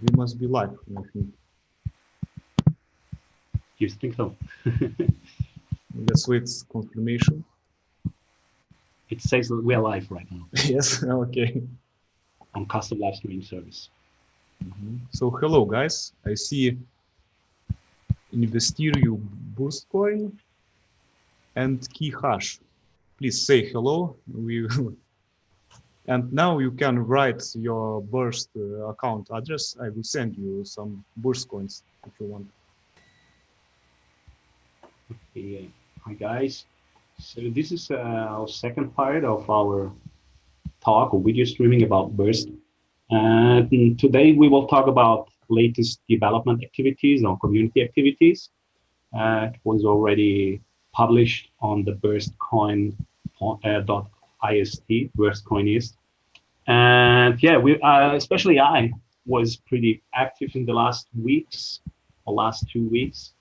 We must be live, I think. You think so? Let's wait confirmation. It says that we are live right now. Yes, okay. On custom live streaming service. So hello guys, I see Investir boost coin and key hash. Please say hello. And now you can write your burst account address. I will send you some burst coins if you want. Okay. Hi guys. So this is our second part of our talk or video streaming about burst. And today we will talk about latest development activities or community activities. It was already published on the burstcoin.ist, burstcoinist. And yeah, we especially I was pretty active in the last weeks or last 2 weeks.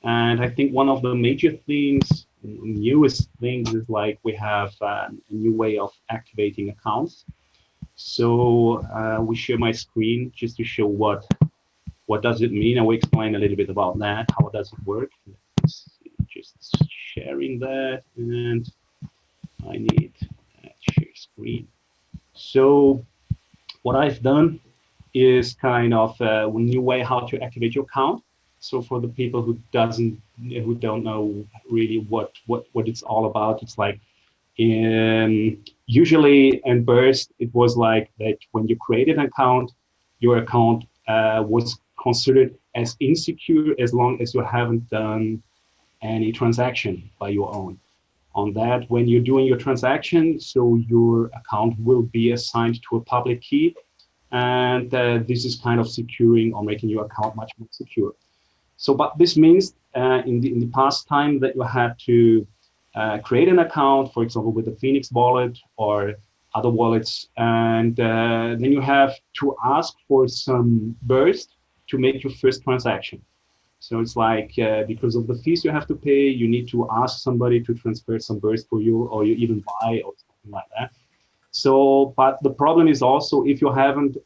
And I think one of the major things, newest things, is like we have a new way of activating accounts. So we share my screen just to show what does it mean. I will explain a little bit about that. How does it work? Just sharing that, and I need share screen. So what I've done is kind of a new way how to activate your account. So for the people who don't know really what it's all about, it's like usually in Burst it was like that when you created an account, your account was considered as insecure as long as you haven't done any transaction by your own. On that, when you're doing your transaction, so your account will be assigned to a public key, and this is kind of securing or making your account much more secure. So, but this means in the past time that you had to create an account, for example, with the Phoenix wallet or other wallets, and then you have to ask for some burst to make your first transaction. So it's like because of the fees you have to pay, you need to ask somebody to transfer some burst for you, or you even buy or something like that. So, but the problem is also if you haven't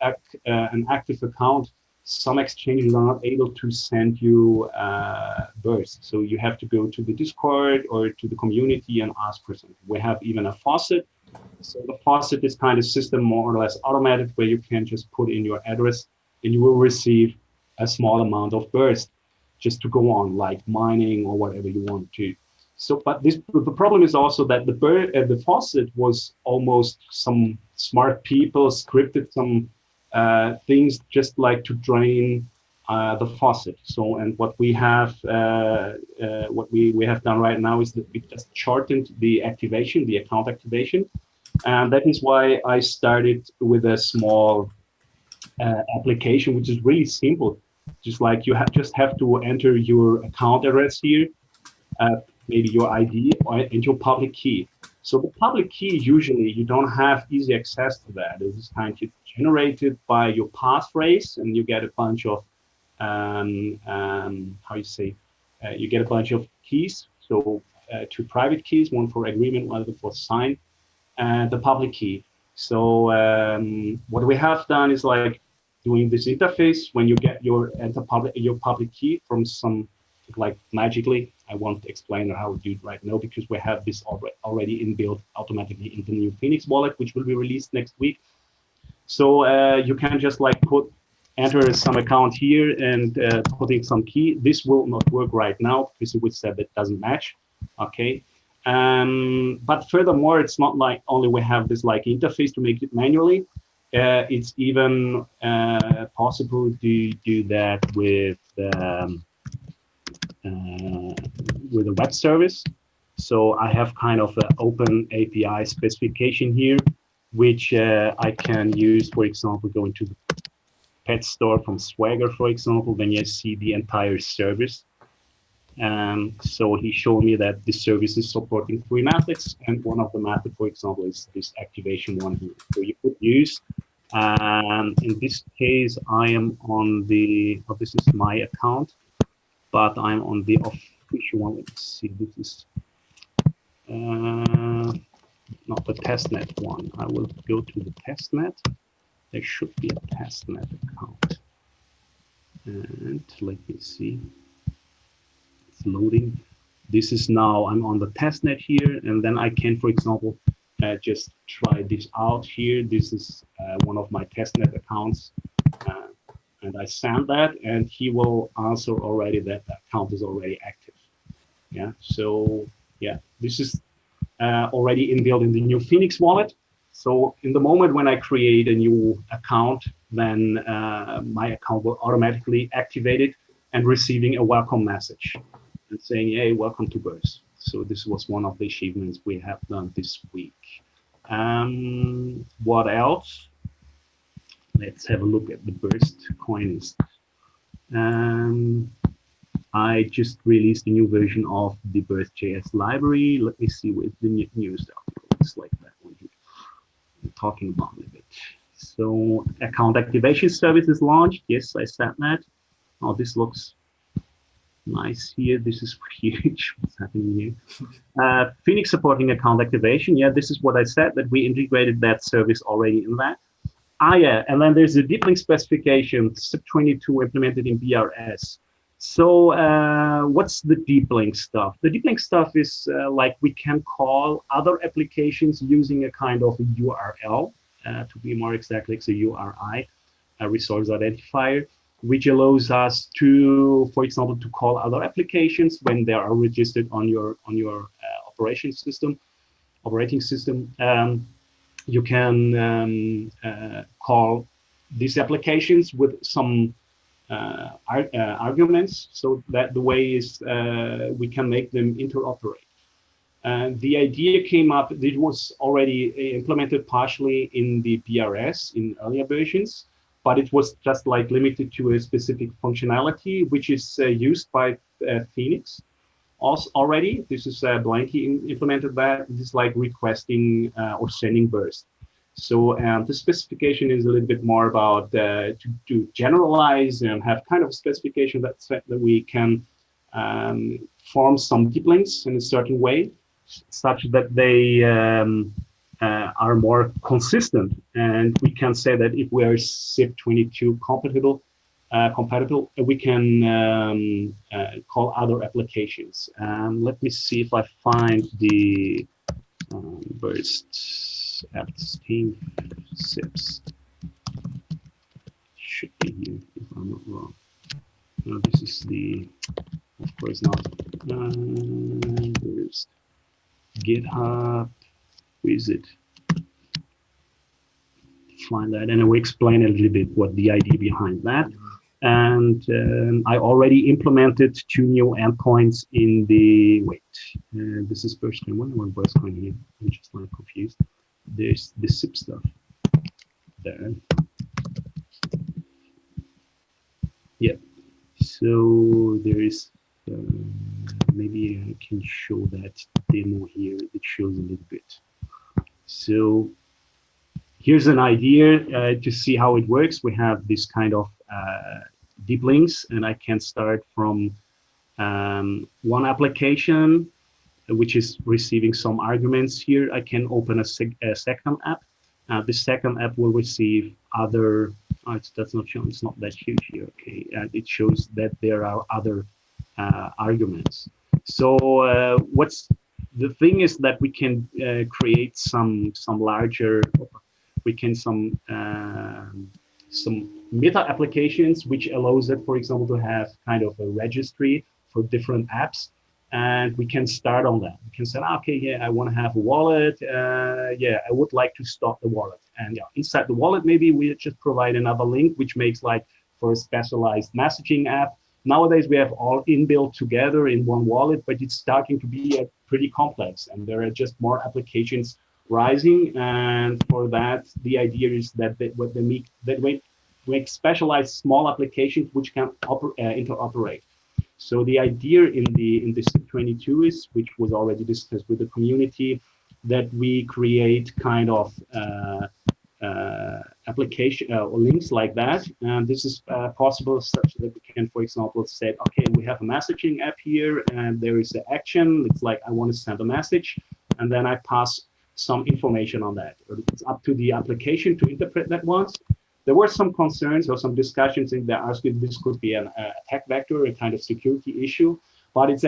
an active account, some exchanges are not able to send you burst. So you have to go to the Discord or to the community and ask for something. We have even a faucet. So the faucet is kind of system more or less automated where you can just put in your address and you will receive a small amount of burst just to go on like mining or whatever you want to. So, but the problem is also that the faucet was almost some smart people scripted some things just like to drain the faucet. So, and what we have done right now is that we just shortened the activation, the account activation, and that is why I started with a small application, which is really simple. Just like you just have to enter your account address here, maybe your ID and your public key. So the public key, usually you don't have easy access to that. This is kind of generated by your passphrase, and you get a bunch of, you get a bunch of keys. So two private keys, one for agreement, one for sign, and the public key. So what we have done is like doing this interface when you get your public key from some, like magically. I won't explain how to do it right now because we have this already inbuilt automatically in the new Phoenix wallet, which will be released next week. So you can just like enter some account here and put in some key. This will not work right now because it would say that doesn't match. Okay. But furthermore, it's not like only we have this like interface to make it manually. It's even possible to do that with a web service. So I have kind of an open API specification here, which I can use, for example, going to the pet store from Swagger, for example, then you see the entire service. So he showed me that the service is supporting 3 methods, and one of the methods, for example, is this activation one here. So you could use, in this case, I am on the, this is my account, but I'm on the official one. Let's see, this is not the testnet one. I will go to the testnet. There should be a testnet account. And let me see, it's loading. This is now, I'm on the testnet here, and then I can, for example, just try this out here. This is one of my testnet accounts, uh, and I send that, and he will answer already that the account is already active. Yeah, so yeah, this is already inbuilt in the new Phoenix wallet. So in the moment when I create a new account, then my account will automatically activate it and receiving a welcome message and saying, hey, welcome to Burst. So this was one of the achievements we have done this week. What else? Let's have a look at the Burst coins. Um, I just released a new version of the Burst.js library. Let me see what the newest article is like that one here. I'm talking about it a bit. So account activation service is launched. Yes, I said that. Oh, this looks nice here. This is huge. What's happening here? Phoenix supporting account activation. Yeah, this is what I said, that we integrated that service already in that. Yeah, and then there's the deep link specification, SIP22 implemented in BRS. So what's the deep link stuff? The deep link stuff is like we can call other applications using a kind of URL, to be more exactly, it's a URI, a resource identifier, which allows us to, for example, to call other applications when they are registered on your operating system. You can call these applications with some arguments, so that the way is we can make them interoperate. The idea came up, it was already implemented partially in the BRS in earlier versions, but it was just like limited to a specific functionality, which is used by Phoenix. Also, already, this is Blanky implemented that. This is like requesting or sending burst. So the specification is a little bit more about to generalize and have kind of a specification that we can form some deep links in a certain way, such that they are more consistent. And we can say that if we are SIP22 compatible, we can call other applications. Let me see if I find the burst apps team SIPs. Should be here if I'm not wrong. No, this is the, of course not. Burst GitHub. Who is it? Find that, and I will explain a little bit what the idea behind that. And I already implemented 2 new endpoints in the, wait, this is burst coin. One burst coin here. I'm just like confused. There's the SIP stuff there. Yeah. So there is, maybe I can show that demo here. It shows a little bit. So here's an idea to see how it works. We have this kind of deep links, and I can start from one application, which is receiving some arguments here. I can open a second app. The second app will receive other, that's not shown, it's not that huge here, okay. It shows that there are other arguments. So what's the thing is that we can create some larger, we can some meta applications, which allows it, for example, to have kind of a registry for different apps. And we can start on that. We can say, okay, yeah, I want to have a wallet. Yeah, I would like to stop the wallet. And yeah, inside the wallet, maybe we just provide another link, which makes like for a specialized messaging app. Nowadays, we have all inbuilt together in one wallet, but it's starting to be pretty complex. And there are just more applications rising. And for that, the idea is that they make specialized small applications which can interoperate. So the idea in the SIP22 is, which was already discussed with the community, that we create kind of application or links like that. And this is possible such that we can, for example, say, okay, we have a messaging app here, and there is an action. It's like I want to send a message, and then I pass some information on that. It's up to the application to interpret that once. there were some concerns or some discussions in there asking this could be an attack vector, a kind of security issue, but it's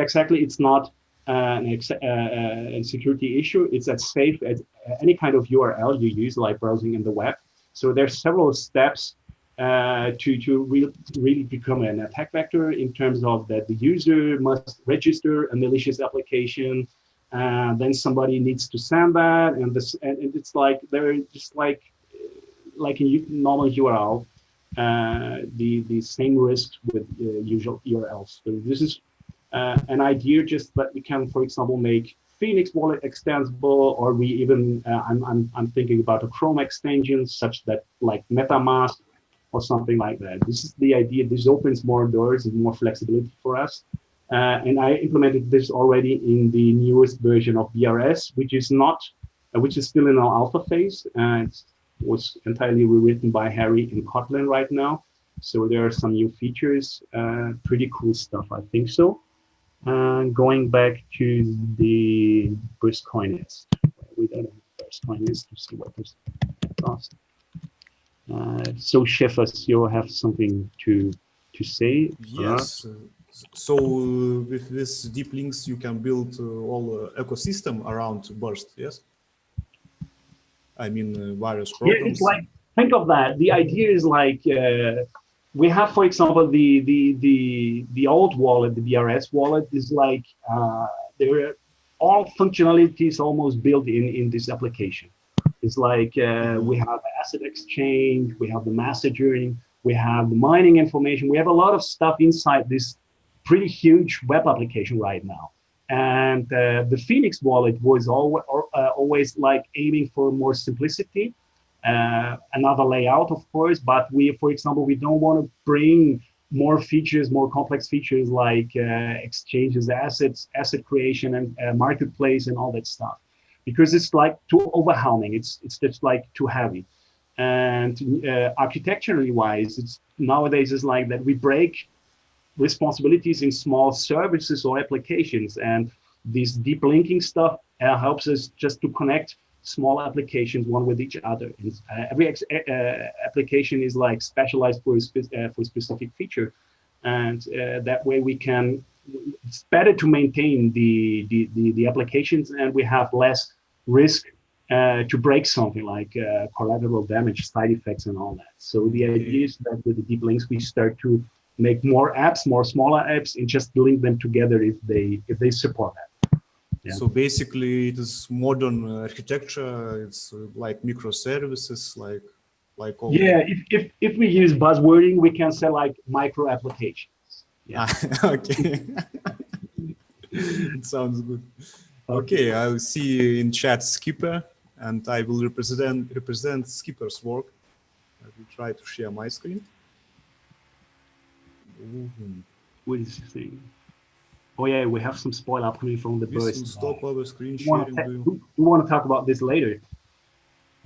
not a security issue. It's as safe as any kind of URL you use, like browsing in the web. So there's several steps to really become an attack vector in terms of that the user must register a malicious application, then somebody needs to send that, and it's like they're just like a normal URL, the same risks with usual URLs. So this is an idea just that we can, for example, make Phoenix wallet extensible, or we even I'm thinking about a Chrome extension such that like MetaMask or something like that. This is the idea. This opens more doors and more flexibility for us. And I implemented this already in the newest version of BRS, which is still in our alpha phase. It was entirely rewritten by Harry in Kotlin right now. So there are some new features, pretty cool stuff, I think so. Going back to the burst coinist. We don't have burst coinist to see what this costs. So Shefas, you have something to say? Yes. So with this deep links, you can build all ecosystem around Burst. Yes. I mean various programs. Yeah, it's like, think of that. The idea is like we have, for example, the old wallet, the BRS wallet, is like there are all functionalities almost built in this application. It's like we have asset exchange, we have the messaging, we have the mining information. We have a lot of stuff inside this pretty huge web application right now. And the Phoenix wallet was always like aiming for more simplicity, another layout, of course. But we, for example, we don't want to bring more features, more complex features like exchanges, asset creation, and marketplace, and all that stuff, because it's like too overwhelming. It's just like too heavy. And architecturally wise, it's nowadays is like that we break responsibilities in small services or applications, and this deep linking stuff helps us just to connect small applications one with each other. And, every application is like specialized for a specific feature, and that way we can. It's better to maintain the applications, and we have less risk to break something like collateral damage, side effects, and all that. So the idea is that with the deep links, we start to make more apps, more smaller apps, and just link them together if they support that. Yeah. So basically, it is modern architecture. It's like microservices, like all. Yeah, if we use buzzwording, we can say like micro applications. Yeah. Okay. It sounds good. Okay, I'll see in chat Skipper, and I will represent Skipper's work. I will try to share my screen. What is this thing? Oh yeah, we have some spoiler coming from the burst. Stop our screen sharing. We want to talk about this later.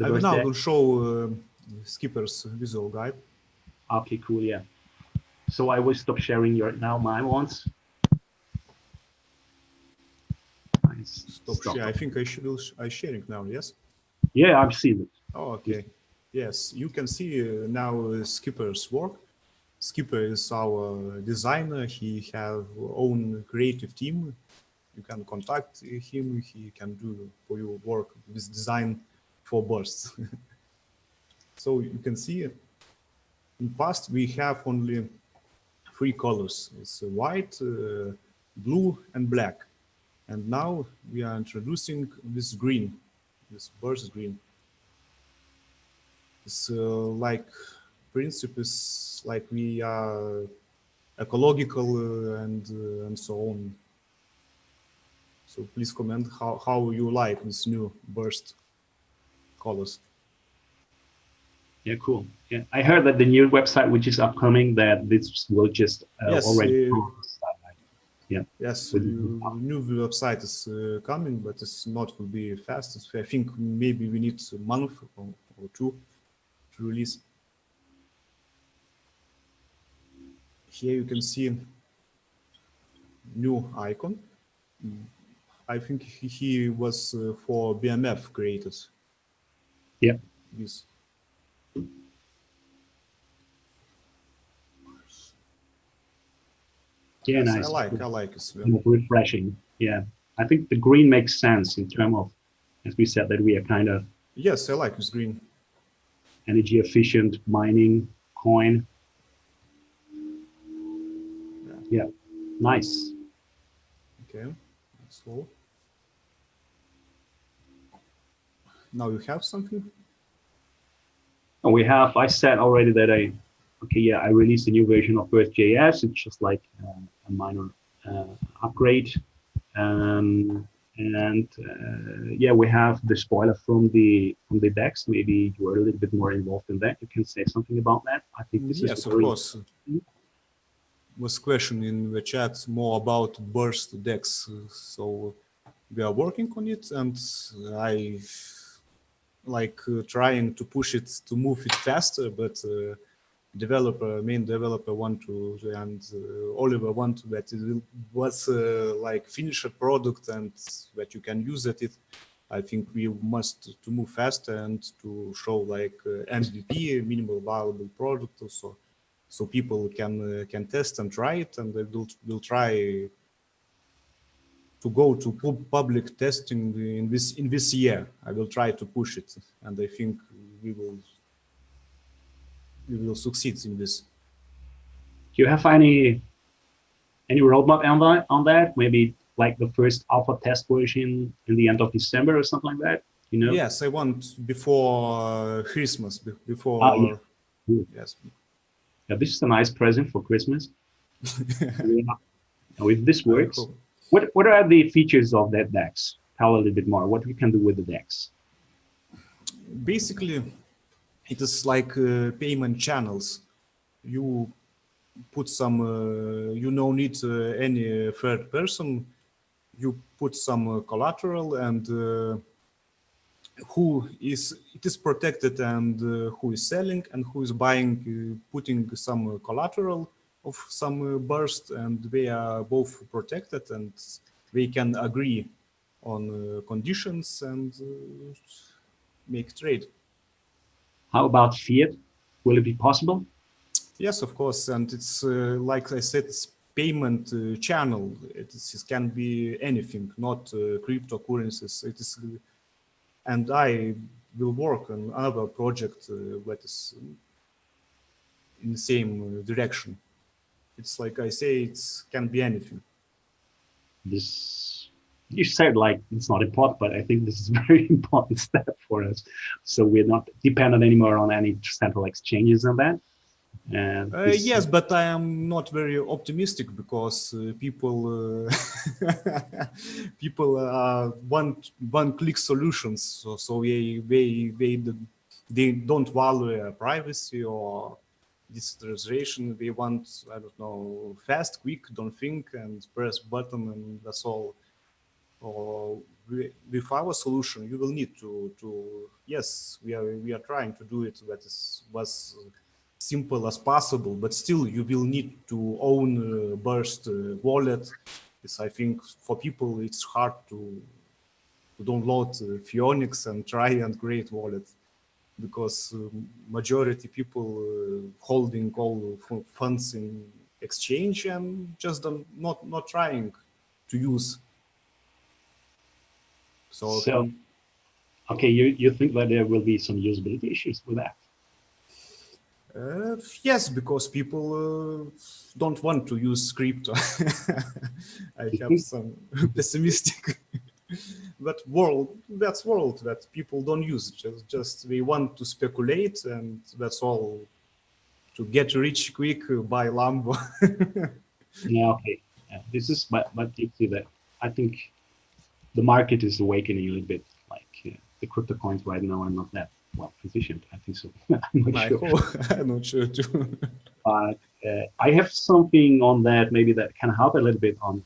I will show Skipper's visual guide. Okay, cool. Yeah. So I will stop sharing mine once. Stop share. I think I sharing now. Yes. Yeah, I've seen it. Oh, okay. Yes, you can see now Skipper's work. Skipper is our designer. He have own creative team. You can contact him. He can do for you work with design for bursts. So you can see in past we have only 3 colors. It's white, blue, and black. And now we are introducing this green, this burst green. It's like principle is like we are ecological and so on. So please comment how you like this new burst colors. Yeah, cool. Yeah, I heard that the new website which is upcoming, that this will just yes, already. Yeah. Yes, new website is coming, but it's not will be fast. I think maybe we need a month or 2 to release. Here you can see new icon. I think he was for BMF created. Yeah. This. Yeah, Yes, nice. I like it. Kind of refreshing. Yeah, I think the green makes sense in terms of, as we said, that we are kind of Yes, I like this green. energy efficient mining coin. Yeah. Yeah, nice. Okay. So now you have something. And we have, I said already that okay, yeah, I released a new version of Earth.js. It's just like a minor upgrade. Um, and yeah, we have the spoiler from the decks. Maybe you are a little bit more involved in that. You can say something about that. I think this is Yes, of very. course. Was question in the chat more about burst decks. So we are working on it, and I like trying to push it to move it faster, but main developer want to, and Oliver want that it was like finish a product and that you can use it. I think we must to move faster and to show like MVP, minimal viable product also, so people can test and try it, and they will try to go to public testing in this year. I will try to push it, and I think we will we will succeed in this. Do you have any roadmap on that? Maybe like the first alpha test version in the end of December or something like that. You know? Yes, I want before Christmas, Yeah. before, Cool. yes. Yeah, this is a nice present for Christmas. Yeah. And if this I works, hope. what are the features of that DEX? Tell a little bit more. What we can do with the DEX? Basically, it is like payment channels. You put some, you don't need any third person. You put some collateral, and who is it is protected, and who is selling and who is buying, putting some collateral of some burst, and they are both protected, and they can agree on conditions and make trade. How about fiat? Will it be possible? Yes, of course, and it's like I said, it's payment channel. It can be anything, not cryptocurrencies. It is, and I will work on another project that is in the same direction. It's like I say, it can be anything. This you said like it's not important, but I think this is a very important step for us. So we're not dependent anymore on any central exchanges on that. And this, Yes, but I am not very optimistic because people want one-click solutions. So they don't value privacy or decentralization. They want, I don't know, fast, quick, don't think, and press button, and that's all. Or with our solution, you will need to yes, we are trying to do it that is was simple as possible, but still you will need to own burst wallet. It's, I think for people it's hard to download Phoenix and try and create wallet, because majority people holding all funds in exchange and just not trying to use. So so okay, you think that there will be some usability issues with that? yes, because people don't want to use crypto. I You have think? some pessimistic. That's world that people don't use. Just they want to speculate, and that's all. To get rich quick, buy Lambo. Yeah, okay. This is, but you see that I think the market is awakening a little bit. Like the crypto coins right now are not that well positioned. I think so. I'm not I sure. hope. I'm not sure too. But I have something on that maybe that can help a little bit on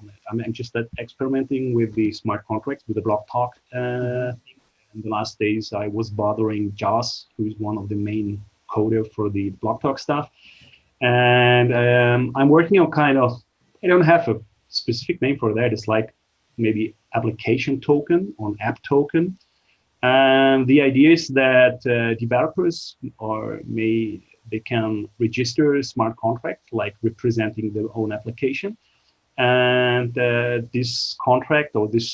it. I'm just experimenting with the smart contracts with the block talk. In the last days, I was bothering Joss, who is one of the main coder for the block talk stuff, and I'm working on kind of. I don't have a specific name for that. It's like maybe application token on app token. And the idea is that developers or they can register a smart contract, like representing their own application. And this contract or this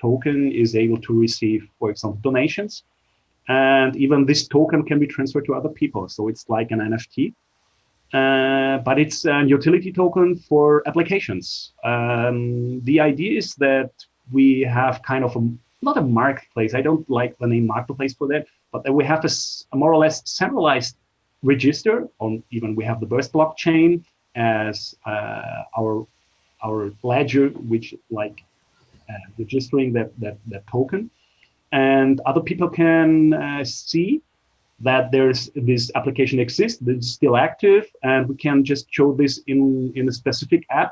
token is able to receive, for example, donations. And even this token can be transferred to other people. So it's like an NFT. But it's a utility token for applications. The idea is that we have kind of not a marketplace. I don't like the name marketplace for that, but that we have a more or less centralized register. On even we have the Burst blockchain as our ledger, which like registering that token, and other people can see that there's this application exists, that it's still active, and we can just show this in a specific app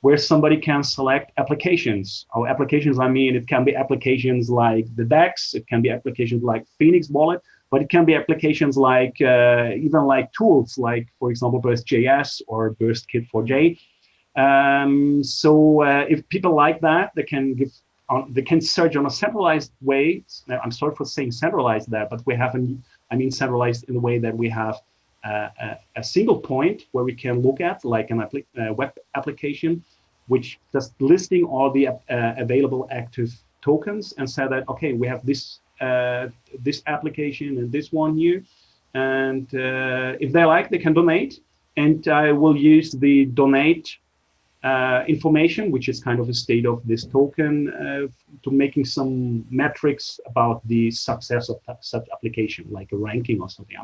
where somebody can select applications. Our applications, I mean, it can be applications like the DEX, it can be applications like Phoenix Wallet, but it can be applications like even like tools, like for example, Burst.js or Burst Kit for J. So if people like that, they can search on a centralized way. I'm sorry for saying centralized there, but we have centralized in the way that we have a single point where we can look at, like a web application, which just listing all the available active tokens and say that, okay, we have this application and this one here. And if they like, they can donate. And I will use the donate information, which is kind of a state of this token, to making some metrics about the success of such application, like a ranking or something.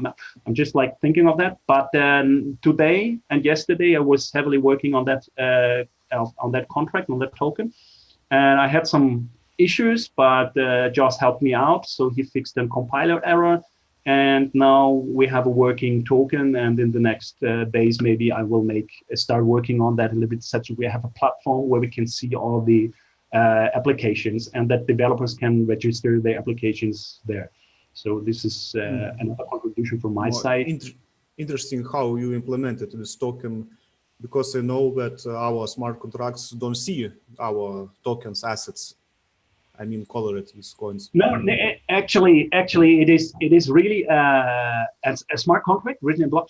I'm just like thinking of that. But today and yesterday, I was heavily working on that contract, on that token, and I had some issues, but Joss helped me out. So he fixed a compiler error. And now we have a working token, and in the next days, maybe I will start working on that a little bit, such that we have a platform where we can see all the applications, and that developers can register their applications there. So this is another contribution from my side. Interesting how you implemented this token, because I know that our smart contracts don't see our tokens assets. I mean, colored is coins. No, actually, it is really a smart contract written in Block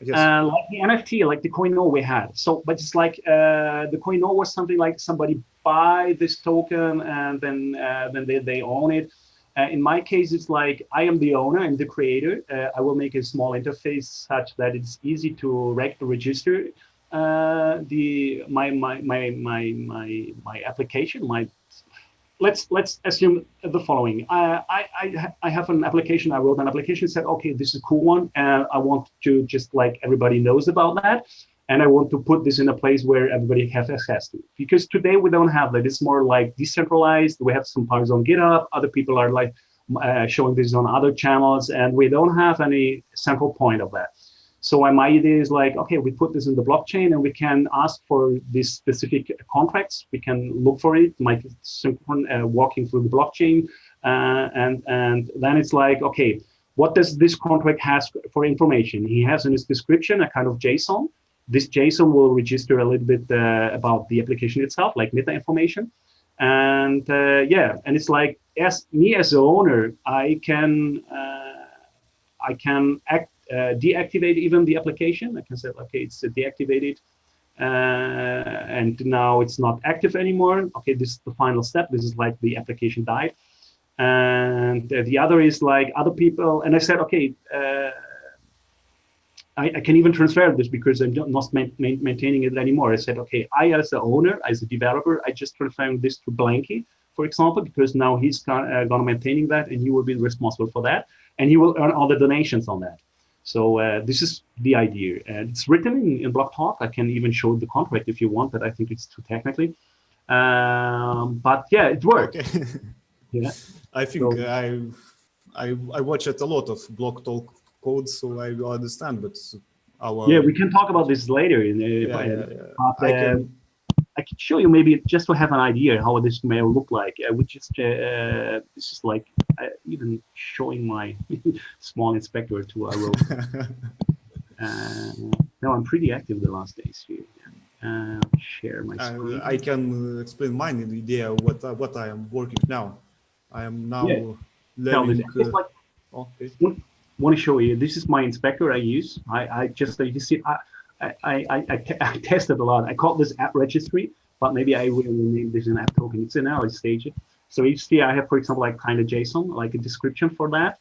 Yes. Like the NFT, like the Coinor we had. So, but it's like the Coinor was something like somebody buy this token and then they own it. In my case, it's like I am the owner and the creator. I will make a small interface such that it's easy to register my application. Let's assume the following. I have an application. I wrote an application, said, okay, this is a cool one, and I want to just like everybody knows about that, and I want to put this in a place where everybody has access to it. Because today we don't have that. It's more like decentralized. We have some parts on GitHub. Other people are like showing this on other channels, and we don't have any central point of that. So my idea is like, okay, we put this in the blockchain and we can ask for these specific contracts. We can look for it, like walking through the blockchain. And then it's like, okay, what does this contract has for information? He has in his description a kind of JSON. This JSON will register a little bit about the application itself, like meta information. And and it's like, as the owner, I can deactivate even the application. I can say, okay, it's deactivated, and now it's not active anymore. Okay, this is the final step. This is like the application died. And the other is like other people. And I said, okay, I can even transfer this because I'm not maintaining it anymore. I said, okay, I as the owner, as a developer, I just transferring this to Blanky, for example, because now he's gonna maintaining that, and he will be responsible for that, and he will earn all the donations on that. So this is the idea, and it's written in Block Talk. I can even show the contract if you want, but I think it's too technically. But yeah, it worked. Okay. Yeah, I think so, I watched a lot of Block Talk code, so I understand. But we can talk about this later. But, I can show you maybe just to have an idea how this may look like. This is like even showing my small inspector to our road. No, I'm pretty active the last days here. Share my screen. I can explain mine idea what I am working now. I am now learning. Okay. want to show you. This is my inspector I use. I just you see I tested a lot. I call this app registry, but maybe I will rename this an app token. It's in our stage. So you see, I have, for example, like kind of JSON, like a description for that.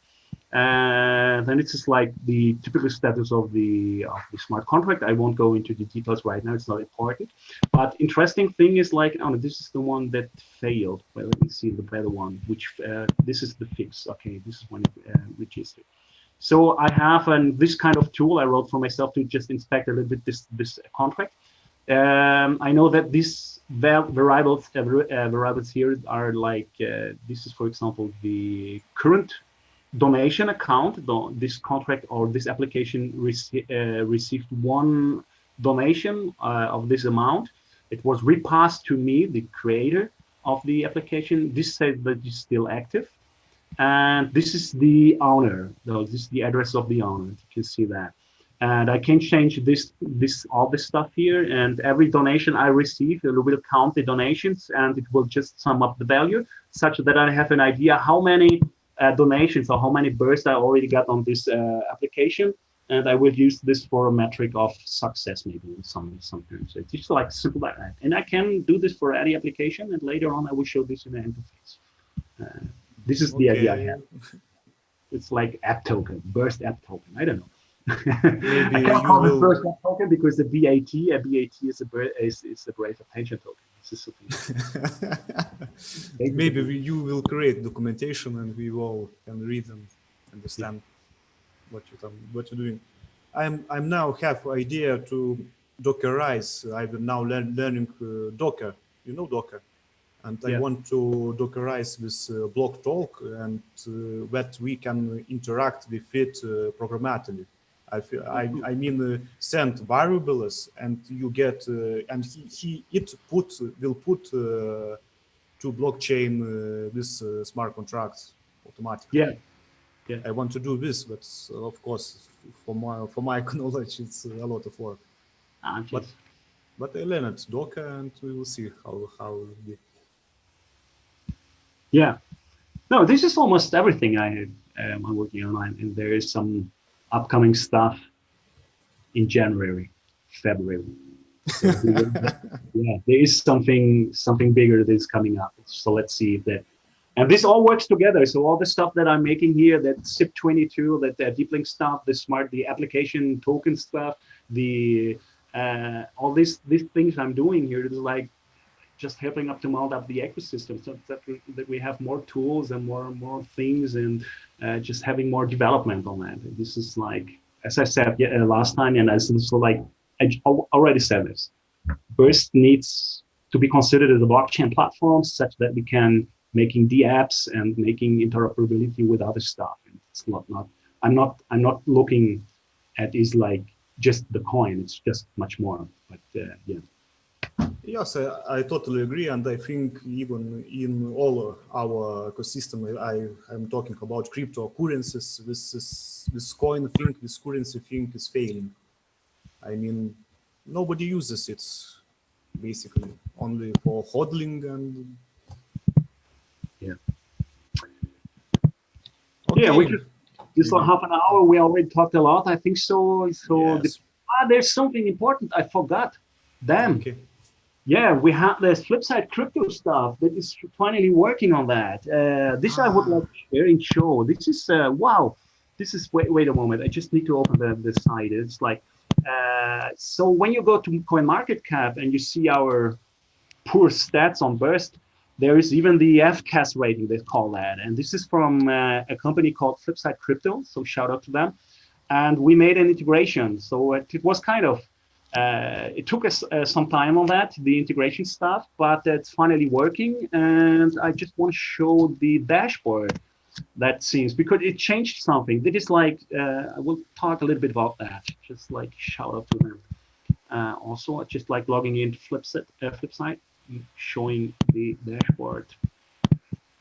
And then it's just like the typical status of the smart contract. I won't go into the details right now. It's not important. But interesting thing is like, oh, this is the one that failed. Well, let me see the better one, which this is the fix. Okay, this is when it registered. So I have this kind of tool I wrote for myself to just inspect a little bit this contract. I know that these variables here are like, this is, for example, the current donation account. This contract or this application received one donation of this amount. It was repassed to me, the creator of the application. This says that it's still active. And this is the owner. This is the address of the owner. You can see that. And I can change all this stuff here. And every donation I receive, it will count the donations, and it will just sum up the value, such that I have an idea how many donations or how many bursts I already got on this application. And I will use this for a metric of success, maybe in some terms. So it's just like simple like that. And I can do this for any application. And later on, I will show this in the interface. This is the idea I have. It's like app token, burst app token. I don't know. Maybe I can't call it burst app token because the BAT is a brave attention token. This is something. Maybe you will create documentation and we all can read and understand what you're doing. I'm now have idea to Dockerize. I'm now learning Docker. You know Docker. And I want to Dockerize this block talk and that we can interact with it programmatically. I mean, send variables and you get, and it will put to blockchain this smart contracts automatically. Yeah. I want to do this, but of course, for my knowledge, it's a lot of work. But I learned Docker, and we will see how it will be. Yeah, no, this is almost everything I'm working on, and there is some upcoming stuff in January, February. So there is something bigger that is coming up. So let's see if that, and this all works together. So all the stuff that I'm making here, that SIP22, that deep link stuff, the application token stuff, all these things I'm doing here is like just helping up to mount up the ecosystem, so that we have more tools and more things, and just having more development on that. And this is like, as I said last time, and as like I already said this, Burst needs to be considered as a blockchain platform, such that we can making the apps and making interoperability with other stuff. And it's not I'm not looking at is like just the coin. It's just much more. But yeah. Yes, I totally agree, and I think even in all our ecosystem, I'm talking about cryptocurrencies. This coin thing, this currency thing is failing. I mean, nobody uses it, basically, only for hodling and. Yeah. Okay. Yeah, we just for half an hour. We already talked a lot. I think so. So yes. There's something important I forgot. Damn. Okay. Yeah, we have this Flipside crypto stuff that is finally working on that. This I would like to share and show. This is wow. This is wait a moment. I just need to open the site. It's like so when you go to CoinMarketCap and you see our poor stats on Burst, there is even the FCAS rating, they call that. And this is from a company called Flipside Crypto. So shout out to them. And we made an integration. So it was kind of it took us some time on that, the integration stuff, but it's finally working. And I just want to show the dashboard that seems, because it changed something. That is like, I will talk a little bit about that, just like shout out to them. Also, just like logging into Flipside, showing the dashboard.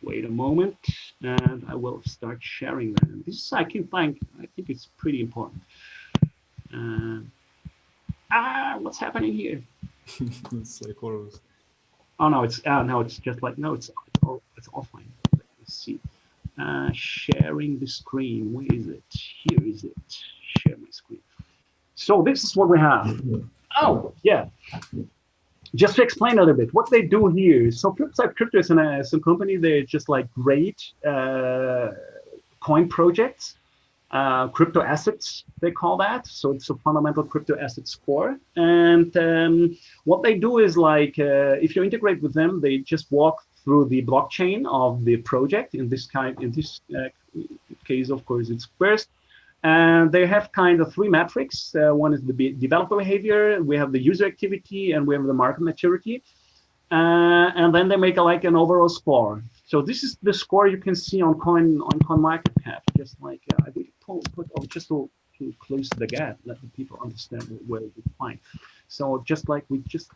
Wait a moment, and I will start sharing that. This is, I think it's pretty important. What's happening here? It's like horrors. Oh no, it's just like no, it's offline. Let's see. Sharing the screen. Where is it? Here is it. Share my screen. So this is what we have. Oh, yeah. Just to explain a little bit, what they do here. So Flipside Crypto is a company. They're just like great coin projects, crypto assets, they call that. So it's a fundamental crypto asset score. And what they do is like, if you integrate with them, they just walk through the blockchain of the project. In this case, of course, it's first. And they have kind of three metrics. One is the developer behavior, we have the user activity, and we have the market maturity. And then they make like an overall score. So this is the score you can see on CoinMarketCap. Just like I will put just to close the gap, let the people understand where we find. So just like we just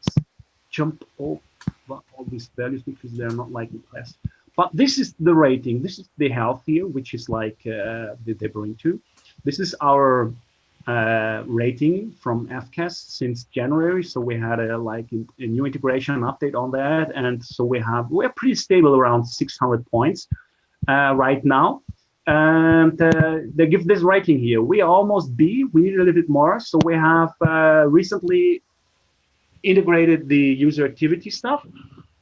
jump over all these values because they're not like impressed. But this is the rating. This is the health here, which is like they bring to. This is our rating from FCAS since January. So we had a new integration update on that, and so we're pretty stable around 600 points right now. And they give this rating here. We are almost B. We need a little bit more. So we have recently integrated the user activity stuff.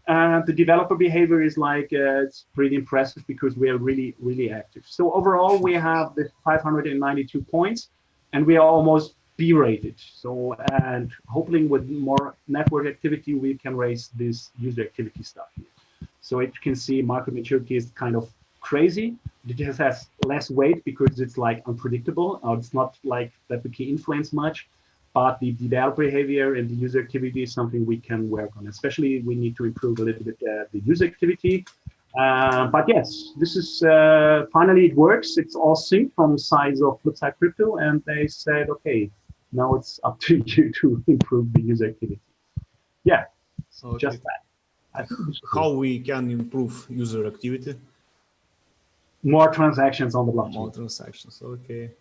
The developer behavior is like, it's pretty impressive because we are really, really active. So overall, we have the 592 points, and we are almost B rated. So, and hopefully with more network activity, we can raise this user activity stuff here. So you can see market maturity is kind of crazy. It just has less weight because it's like unpredictable. It's not like that we can influence much. But the developer behavior and the user activity is something we can work on. Especially, we need to improve a little bit the user activity. But yes, this is finally it works. It's all synced from the size of Flipside Crypto, and they said, okay, now it's up to you to improve the user activity. Yeah, so okay. Just that. How we can improve user activity? More transactions on the blockchain. More transactions. Okay.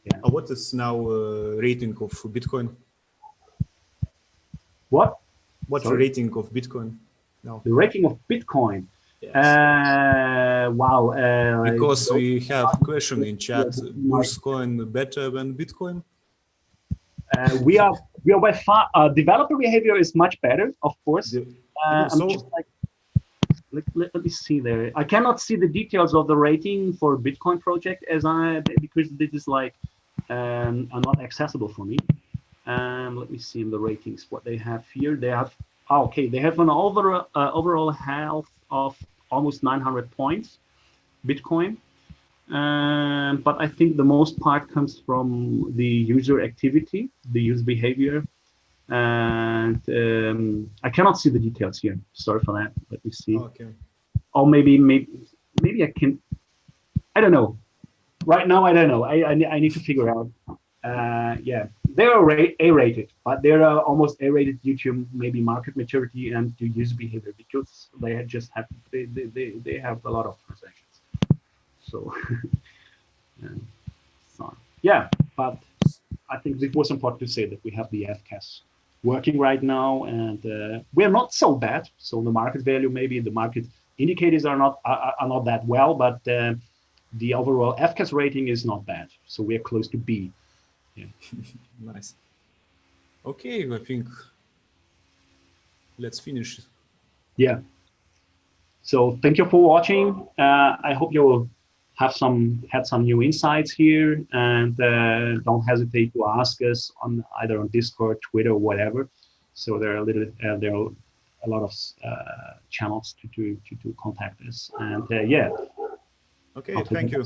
Yeah. What is now rating of Bitcoin? What? What's the rating of Bitcoin now? The rating of Bitcoin? Yes. Wow. Because we have question in chat, Burst coin better than Bitcoin? We are by far, developer behavior is much better, of course. I'm just like, let me see there. I cannot see the details of the rating for Bitcoin project because this is like are not accessible for me. Let me see in the ratings what they have here. They have they have an overall health of almost 900 points, Bitcoin. But I think the most part comes from the user activity, the user behavior. And I cannot see the details here. Sorry for that. Let me see. Okay. Or maybe I can. I don't know. Right now, I don't know. I need to figure out. Yeah, they are A-rated, but they're almost A-rated due to maybe market maturity and to user behavior because they just have they have a lot of transactions. So, so yeah, but I think it was important to say that we have the FCAS working right now, and we're not so bad. So the market value, maybe the market indicators are not that well, but the overall FCAS rating is not bad. So we're close to B. Yeah. Nice. Okay, I think let's finish. Yeah. So thank you for watching. I hope you had some new insights here, and don't hesitate to ask us on either on Discord, Twitter, or whatever. So there are a lot of channels to contact us, and yeah. Okay, thank you.